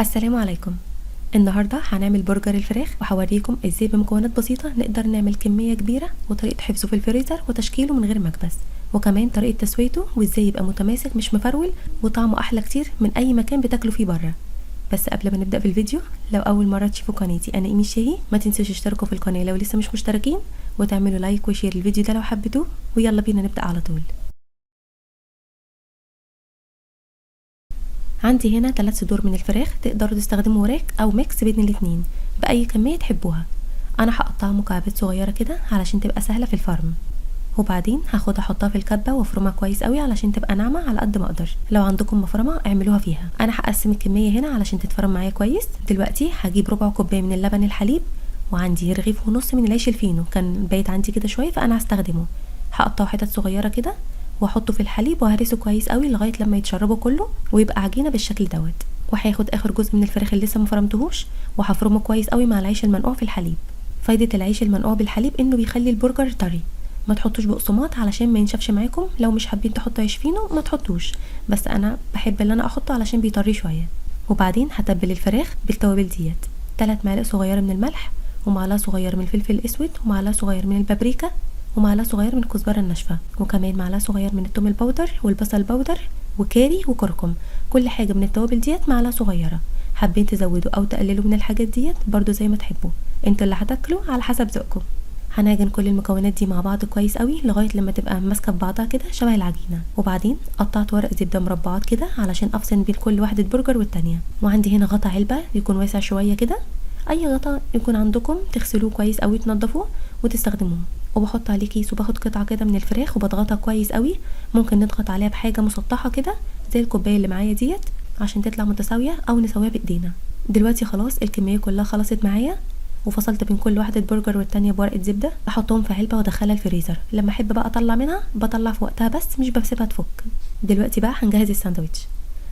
السلام عليكم. النهارده هنعمل برجر الفراخ وهوريكم ازاي بمكونات بسيطه نقدر نعمل كميه كبيره وطريقه حفظه في الفريزر وتشكيله من غير مكبس، وكمان طريقه تسويته وازاي يبقى متماسك مش مفرول وطعمه احلى كتير من اي مكان بتاكلوا فيه بره. بس قبل ما نبدا في الفيديو، لو اول مره تشوفوا قناتي انا ايمي الشهي، ما تنسوش تشتركوا في القناه لو لسه مش مشتركين، وتعملوا لايك وشير الفيديو ده لو حبيتوه. ويلا بينا نبدا على طول. عندي هنا 3 صدور من الفراخ، تقدروا تستخدموا وراك او ميكس بين الاتنين باي كميه تحبوها. انا هقطعها مكعبات صغيره كده علشان تبقى سهله في الفرم، وبعدين هاخدها احطها في الكبه وافرمها كويس قوي علشان تبقى ناعمه على قد ما اقدر. لو عندكم مفرمه اعملوها فيها. انا هقسم الكميه هنا علشان تتفرم معايا كويس. دلوقتي هجيب ربع كوبايه من اللبن الحليب، وعندي رغيف ونص من العيش الفينو كان بايت عندي كده شويه فانا هستخدمه. هقطعه حتت صغيره كده واحطه في الحليب وهرسه كويس قوي لغايه لما يتشربه كله ويبقى عجينه بالشكل دوت. وهاخد اخر جزء من الفراخ اللي لسه مفرمتهوش وهفرمه كويس قوي مع العيش المنقوع في الحليب. فايده العيش المنقوع بالحليب انه بيخلي البرجر طري. ما تحطوش بقسماط علشان ما ينشفش معاكم. لو مش حابين تحطوا عيش فينو ما تحطوش، بس انا بحب ان انا احطه علشان بيطري شويه. وبعدين هتبل الفراخ بالتوابل ديت: 3 معالق صغيره من الملح، ومعلقه صغيره من الفلفل الاسود، ومعلقه صغيره من البابريكا، ومعلقه صغيره من الكزبره الناشفه، وكمان معلقه صغيره من الثوم البودر والبصل البودر وكاري وكركم. كل حاجه من التوابل ديت معلقه صغيره. حابين تزودوا او تقللوا من الحاجات ديت برضو زي ما تحبوا، انتوا اللي هتاكلوا على حسب ذوقكم. هنعجن كل المكونات دي مع بعض كويس قوي لغايه لما تبقى ماسكه في بعضها كده شبه العجينه. وبعدين قطعت ورق زبده مربعات كده علشان افصل بين كل واحده برجر والتانيه. وعندي هنا غطا علبه يكون واسع شويه كده، اي غطا يكون عندكم تغسلوه كويس قوي تنضفوه وتستخدموه. وبحط عليه كيس وباخد قطعه كده من الفراخ وبضغطها كويس قوي. ممكن نضغط عليها بحاجه مسطحه كده زي الكوبايه اللي معايا ديت عشان تطلع متساويه، او نسويها بايدينا. دلوقتي خلاص الكميه كلها خلصت معايا، وفصلت بين كل واحده برجر والتانيه بورقه زبده. احطهم في علبه وادخلها الفريزر. لما احب بقى اطلع منها بطلع في وقتها بس مش بسيبها تفك. دلوقتي بقى هنجهز الساندوتش.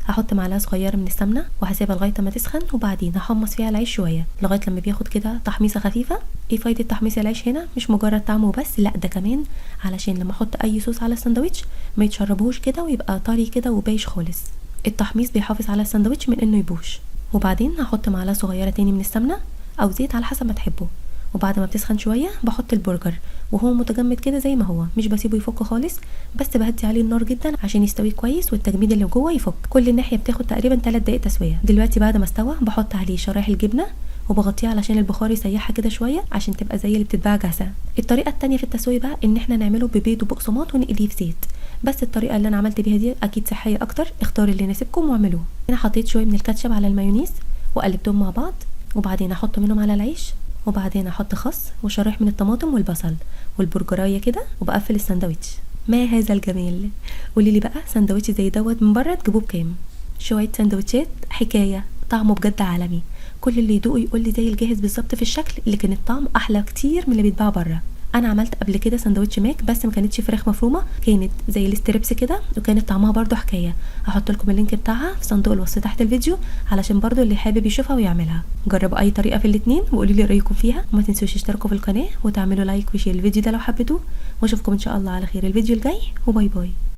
هحط معلقه صغيره من السمنه وهسيبها لغايه ما تسخن، وبعدين هحمص فيها العيش شويه لغايه لما بياخد كده تحميصه خفيفه. ايه فايده تحميص العيش هنا؟ مش مجرد طعمه بس، لا ده كمان علشان لما احط اي صوص على الساندوتش ما يتشربوش كده ويبقى طري كده وبايش خالص. التحميص بيحافظ على الساندوتش من انه يبوش. وبعدين هحط معلقه صغيره تاني من السمنه او زيت على حسب ما تحبوا. وبعد ما بتسخن شويه بحط البرجر وهو متجمد كده زي ما هو، مش بسيبه يفك خالص، بس بهدي عليه النار جدا عشان يستوي كويس والتجميد اللي جوه يفك. كل ناحيه بتاخد تقريبا 3 دقايق تسويه. دلوقتي بعد ما استوى بحط عليه شرايح الجبنه وبغطيه علشان البخار يسيحها كده شويه عشان تبقى زي اللي بتتباع جاهزه. الطريقه التانية في التسويه بقى ان احنا نعمله ببيض وبقسماط ونقليه في زيت، بس الطريقه اللي انا عملت بيها دي اكيد صحيه اكتر. اختاروا اللي يناسبكم واعملوه. هنا حطيت شويه من الكاتشب على المايونيز وقلبتهم مع بعض، وبعدين احط منهم على العيش، وبعدين احط خس وشرايح من الطماطم والبصل والبرجرايه كده، وبقفل الساندوتش. ما هذا الجمال! قولي لي بقى ساندوتش زي دوت من بره تجيبوه بكام؟ شويه ساندوتشات حكايه، طعمه بجد عالمي. كل اللي يدوقه يقول لي زي الجاهز بالظبط في الشكل، لكن الطعم احلى كتير من اللي بيتباع بره. انا عملت قبل كده ساندوتش ماك بس ما كانتش فراخ مفرومه، كانت زي الستريبس كده وكانت طعمها برضو حكايه. هحط لكم اللينك بتاعها في صندوق الوصف تحت الفيديو علشان برضو اللي حابب يشوفها ويعملها. جربوا اي طريقه في الاتنين وقولوا لي رايكم فيها، وما تنسوش تشتركوا في القناه وتعملوا لايك وشير الفيديو ده لو حبيتوه. واشوفكم ان شاء الله على خير الفيديو الجاي، وباي باي.